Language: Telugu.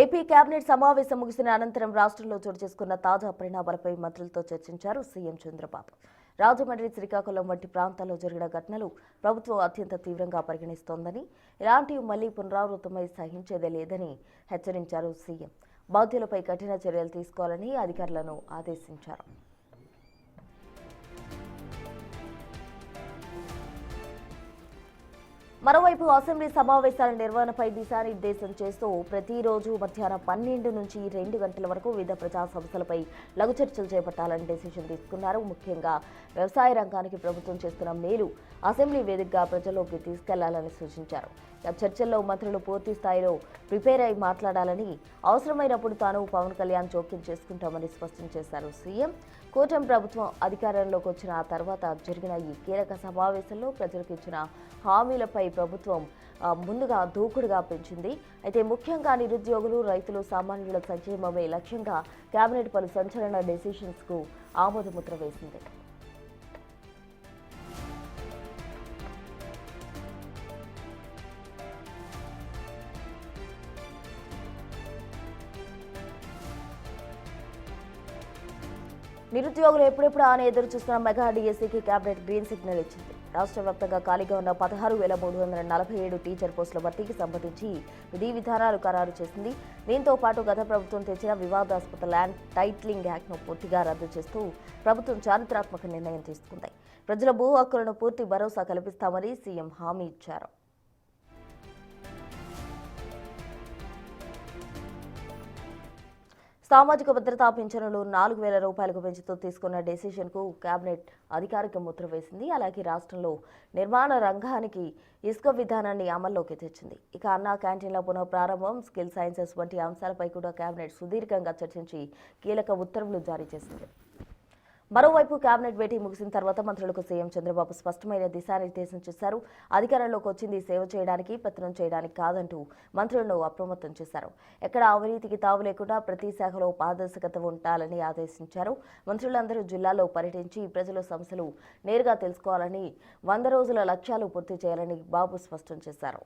ఏపీ కేబినెట్ సమావేశం ముగిసిన అనంతరం రాష్ట్రంలో చోటు చేసుకున్న తాజా పరిణామాలపై మంత్రులతో చర్చించారు సీఎం చంద్రబాబు. రాజమండ్రి, శ్రీకాకుళం వంటి ప్రాంతాల్లో జరిగిన ఘటనలు ప్రభుత్వం అత్యంత తీవ్రంగా పరిగణిస్తోందని, ఇలాంటివి మళ్లీ పునరావృతమై సహించేదే లేదని హెచ్చరించారు సీఎం. బాధ్యులపై కఠిన చర్యలు తీసుకోవాలని అధికారులను ఆదేశించారు. మరోవైపు అసెంబ్లీ సమావేశాల నిర్వహణపై దిశానిర్దేశం చేస్తూ ప్రతిరోజు మధ్యాహ్నం 12 నుంచి 2 గంటల వరకు వివిధ ప్రజా సమస్యలపై లఘు చర్చలు చేపట్టాలని డెసిషన్ తీసుకున్నారు. ముఖ్యంగా వ్యవసాయ రంగానికి ప్రభుత్వం చేస్తున్న మేలు అసెంబ్లీ వేదికగా ప్రజల్లోకి తీసుకెళ్లాలని సూచించారు. చర్చల్లో మంత్రులు పూర్తి స్థాయిలో ప్రిపేర్ అయి మాట్లాడాలని, అవసరమైనప్పుడు తాను పవన్ కళ్యాణ్ జోక్యం చేసుకుంటామని స్పష్టం చేశారు సీఎం. కూటమి ప్రభుత్వం అధికారంలోకి వచ్చిన తర్వాత జరిగిన ఈ కీలక సమావేశంలో ప్రజలకు ఇచ్చిన హామీలపై ప్రభుత్వం ముందుగా దూకుడుగా పెంచింది. అయితే ముఖ్యంగా నిరుద్యోగులు, రైతులు, సామాన్యుల సంక్షేమమే లక్ష్యంగా కేబినెట్ పలు సంచలన డెసిషన్స్ కు ఆమోదముద్ర వేసింది. నిరుద్యోగులు ఎప్పుడెప్పుడు అని ఎదురు చూస్తున్న మెగా డిఎస్సీకి కేబినెట్ గ్రీన్ సిగ్నల్ ఇచ్చింది. రాష్ట్ర వ్యాప్తంగా ఖాళీగా ఉన్న 16,347 టీచర్ పోస్టుల భర్తీకి సంబంధించి విధి విధానాలు ఖరారు చేసింది. దీంతో పాటు గత ప్రభుత్వం తెచ్చిన వివాదాస్పద ల్యాండ్ టైటిలింగ్ యాక్ట్ను పూర్తిగా రద్దు చేస్తూ ప్రభుత్వం చారిత్రాత్మక నిర్ణయం తీసుకుంది. ప్రజల భూ హక్కులను పూర్తి భరోసా కల్పిస్తామని సీఎం హామీ ఇచ్చారు. సామాజిక భద్రతా పింఛనులు 4,000 రూపాయలకు పెంచుతూ తీసుకున్న డెసిషన్కు కేబినెట్ అధికారిక ముద్ర వేసింది. అలాగే రాష్ట్రంలో నిర్మాణ రంగానికి ఇసుక విధానాన్ని అమల్లోకి తెచ్చింది. ఇక అన్నా క్యాంటీన్ల పునఃప్రారంభం, స్కిల్ సైన్సెస్ వంటి అంశాలపై కూడా కేబినెట్ సుదీర్ఘంగా చర్చించి కీలక ఉత్తర్వులు జారీ చేసింది. మరోవైపు కేబినెట్ భేటీ ముగిసిన తర్వాత మంత్రులకు సీఎం చంద్రబాబు స్పష్టమైన దిశానిర్దేశం చేశారు. అధికారంలోకి వచ్చింది సేవ చేయడానికి, పెత్తనం చేయడానికి కాదంటూ మంత్రులను అప్రమత్తం చేశారు. ఎక్కడ అవినీతికి తావు లేకుండా ప్రతి శాఖలో పారదర్శకత ఉండాలని ఆదేశించారు. మంత్రులందరూ జిల్లాలో పర్యటించి ప్రజల సమస్యలు నేరుగా తెలుసుకోవాలని, 100 రోజుల లక్ష్యాలు పూర్తి చేయాలని బాబు స్పష్టం చేశారు.